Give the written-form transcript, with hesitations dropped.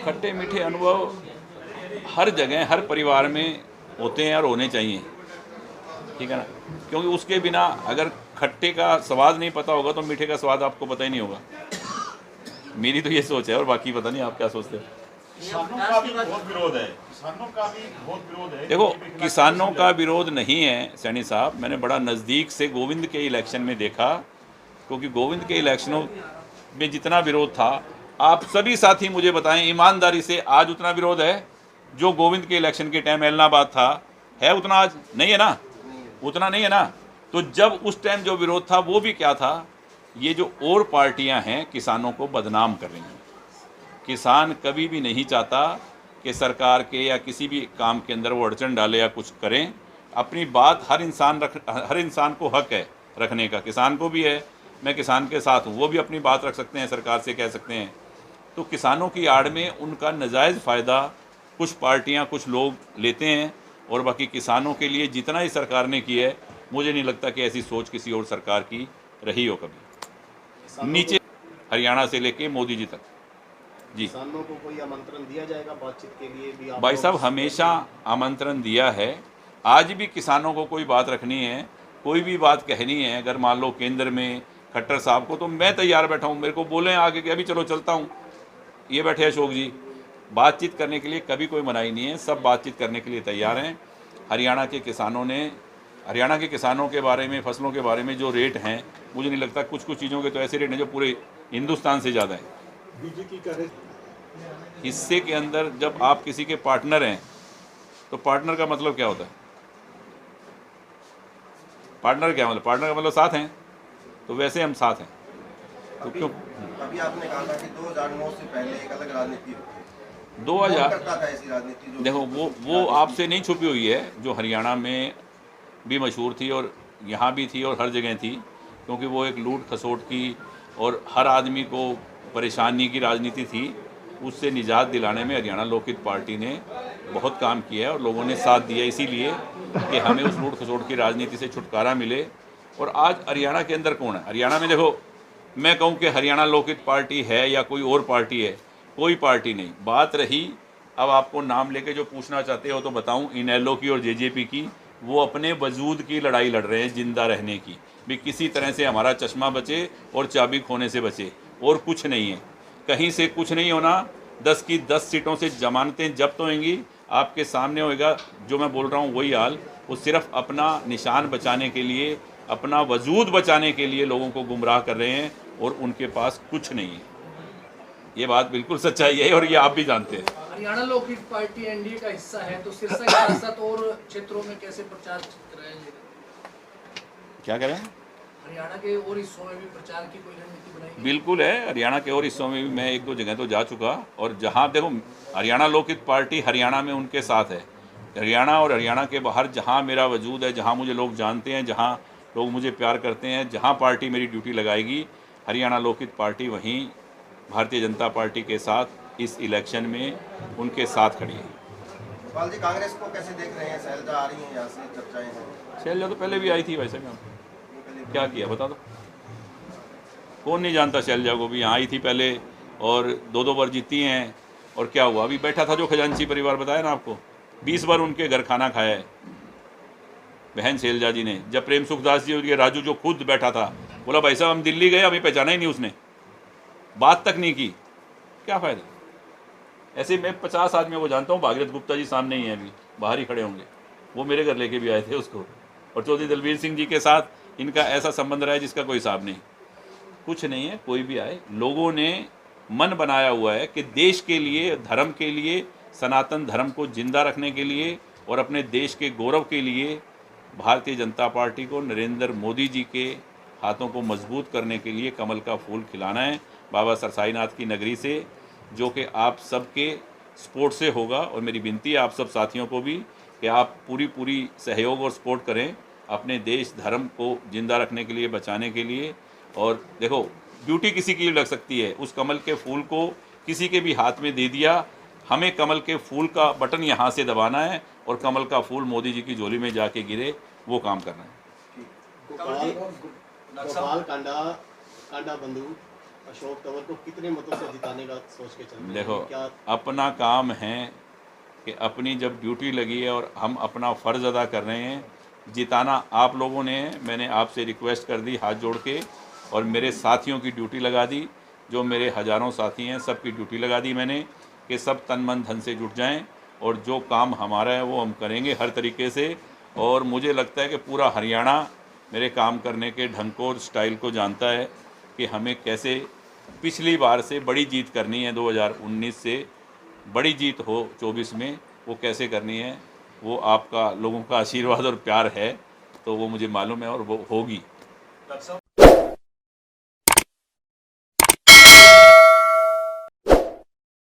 खट्टे मीठे अनुभव हर जगह हर परिवार में होते हैं और होने चाहिए, ठीक है ना, क्योंकि उसके बिना अगर खट्टे का स्वाद नहीं पता होगा तो मीठे का स्वाद आपको पता ही नहीं होगा। मेरी तो ये सोच है, और बाकी पता नहीं आप क्या सोचते हो। किसानों का भी बहुत विरोध है, किसानों का भी बहुत विरोध है। देखो, किसानों का विरोध नहीं है सैनी साहब, मैंने बड़ा नज़दीक से गोविंद के इलेक्शन में देखा, क्योंकि गोविंद के इलेक्शनों में जितना विरोध था, आप सभी साथी मुझे बताएं ईमानदारी से, आज उतना विरोध है जो गोविंद के इलेक्शन के टाइम ऐलनाबाद था? है उतना? आज नहीं है ना, उतना नहीं है ना। तो जब उस टाइम जो विरोध था वो भी क्या था, ये जो और पार्टियां हैं किसानों को बदनाम कर रही हैं। किसान कभी भी नहीं चाहता कि सरकार के या किसी भी काम के अंदर वो अड़चन डाले या कुछ करें। अपनी बात हर इंसान को हक है रखने का, किसान को भी है, मैं किसान के साथ हूँ, वो भी अपनी बात रख सकते हैं, सरकार से कह सकते हैं। तो किसानों की आड़ में उनका नाजायज़ फ़ायदा कुछ पार्टियां कुछ लोग लेते हैं, और बाकी किसानों के लिए जितना ही सरकार ने किया है, मुझे नहीं लगता कि ऐसी सोच किसी और सरकार की रही हो कभी, नीचे हरियाणा से लेके मोदी जी तक। जी, किसानों को कोई आमंत्रण दिया जाएगा बातचीत के लिए भी? भाई साहब हमेशा आमंत्रण दिया है, आज भी किसानों को कोई बात रखनी है, कोई भी बात कहनी है, अगर मान लो केंद्र में खट्टर साहब को, तो मैं तैयार बैठा हूँ, मेरे को बोलें आगे कि अभी चलो चलता हूँ। ये बैठे अशोक जी, बातचीत करने के लिए कभी कोई मनाही नहीं है, सब बातचीत करने के लिए तैयार हैं। हरियाणा के किसानों के बारे में, फसलों के बारे में जो रेट हैं, मुझे नहीं लगता, कुछ चीज़ों के तो ऐसे रेट हैं जो पूरे हिंदुस्तान से ज़्यादा है। बीजेपी का हिस्से के अंदर जब आप किसी के पार्टनर हैं, तो पार्टनर का मतलब क्या होता है? पार्टनर क्या मतलब? पार्टनर का मतलब साथ हैं, तो वैसे हम साथ हैं। तो क्यों? अभी आपने कहा था कि 2009 से पहले एक अलग राजनीति होती है, 2000 करता था ऐसी राजनीति जो देखो, वो आपसे नहीं छुपी हुई है, जो हरियाणा में भी मशहूर थी और यहाँ भी थी और हर जगह थी, क्योंकि वो एक लूट खसोट की और हर आदमी को परेशानी की राजनीति थी। उससे निजात दिलाने में हरियाणा लोकहित पार्टी ने बहुत काम किया है और लोगों ने साथ दिया, इसीलिए कि हमें उस लूट खसोट की राजनीति से छुटकारा मिले। और आज हरियाणा के अंदर कौन है? हरियाणा में देखो, मैं कहूँ कि हरियाणा लोकहित पार्टी है या कोई और पार्टी है, कोई पार्टी नहीं। बात रही, अब आपको नाम लेके जो पूछना चाहते हो तो बताऊं, इनेलो की और जेजेपी की, वो अपने वजूद की लड़ाई लड़ रहे हैं, जिंदा रहने की, भी किसी तरह से हमारा चश्मा बचे और चाबी खोने से बचे, और कुछ नहीं है, कहीं से कुछ नहीं होना। 10 की 10 सीटों से जमानतें जब्त होंगी, आपके सामने होएगा जो मैं बोल रहा हूँ वही हाल। वो सिर्फ अपना निशान बचाने के लिए, अपना वजूद बचाने के लिए लोगों को गुमराह कर रहे हैं, और उनके पास कुछ नहीं है। ये बात बिल्कुल सच्चाई है और ये आप भी जानते हैं। हरियाणा लोकहित पार्टी एनडीए का हिस्सा है, तो सिरसा के साथ साथ और क्षेत्रों में कैसे प्रचार कराएंगे? क्या करें? हरियाणा के और हिस्सों में भी प्रचार की कोई रणनीति बनाई? बिल्कुल है, हरियाणा के और हिस्सों में भी मैं 1-2 जगह तो जा चुका, और जहाँ देखो, हरियाणा लोकहित पार्टी हरियाणा में उनके साथ है। हरियाणा और हरियाणा के बाहर जहाँ मेरा वजूद है, जहाँ मुझे लोग जानते हैं, जहाँ लोग मुझे प्यार करते हैं, जहाँ पार्टी मेरी ड्यूटी लगाएगी, हरियाणा लोकहित पार्टी वहीं भारतीय जनता पार्टी के साथ इस इलेक्शन में उनके साथ खड़ी है। गोपाल जी, कांग्रेस को कैसे देख रहे हैं? शैलजा आ रही हैं, यहाँ से चर्चाएं हैं। शैलजा तो पहले भी आई थी, वैसे क्या किया बता दो? कौन नहीं जानता शैलजा को? भी यहाँ आई थी पहले और 2-2 बार जीती हैं, और क्या हुआ? अभी बैठा था जो खजांची परिवार, बताया ना आपको, 20 बार उनके घर खाना खाया है बहन शैलजा जी ने। जब प्रेम सुखदास जी और ये राजू जो खुद बैठा था, बोला भाई साहब हम दिल्ली गए, हमें पहचाना ही नहीं, उसने बात तक नहीं की, क्या फ़ायदा? ऐसे मैं 50 आदमियों को जानता हूँ, भागीरथ गुप्ता जी सामने ही हैं, अभी बाहर ही खड़े होंगे, वो मेरे घर लेके भी आए थे उसको, और चौधरी दलवीर सिंह जी के साथ इनका ऐसा संबंध रहा है जिसका कोई हिसाब नहीं। कुछ नहीं है, कोई भी आए, लोगों ने मन बनाया हुआ है कि देश के लिए, धर्म के लिए, सनातन धर्म को जिंदा रखने के लिए और अपने देश के गौरव के लिए भारतीय जनता पार्टी को, नरेंद्र मोदी जी के हाथों को मजबूत करने के लिए कमल का फूल खिलाना है बाबा सरसाईनाथ की नगरी से, जो कि आप सबके सपोर्ट से होगा। और मेरी विनती है आप सब साथियों को भी कि आप पूरी सहयोग और सपोर्ट करें अपने देश धर्म को जिंदा रखने के लिए, बचाने के लिए। और देखो, ड्यूटी किसी की लग सकती है, उस कमल के फूल को किसी के भी हाथ में दे दिया, हमें कमल के फूल का बटन यहाँ से दबाना है और कमल का फूल मोदी जी की झोली में जाके गिरे, वो काम करना है। गोपाल कांडा बंधु अशोक तंवर को कितने मतों से जिताने का सोच के चल रहे हैं? देखो, क्या अपना काम है कि अपनी जब ड्यूटी लगी है और हम अपना फ़र्ज़ अदा कर रहे हैं, जिताना आप लोगों ने है। मैंने आपसे रिक्वेस्ट कर दी हाथ जोड़ के, और मेरे साथियों की ड्यूटी लगा दी, जो मेरे हज़ारों साथी हैं सबकी ड्यूटी लगा दी मैंने, कि सब तन मन धन से जुट जाएं, और जो काम हमारा है वो हम करेंगे हर तरीके से। और मुझे लगता है कि पूरा हरियाणा मेरे काम करने के ढंग को और स्टाइल को जानता है कि हमें कैसे पिछली बार से बड़ी जीत करनी है, 2019 से बड़ी जीत हो 24 में, वो कैसे करनी है, वो आपका लोगों का आशीर्वाद और प्यार है, तो वो मुझे मालूम है और वो होगी।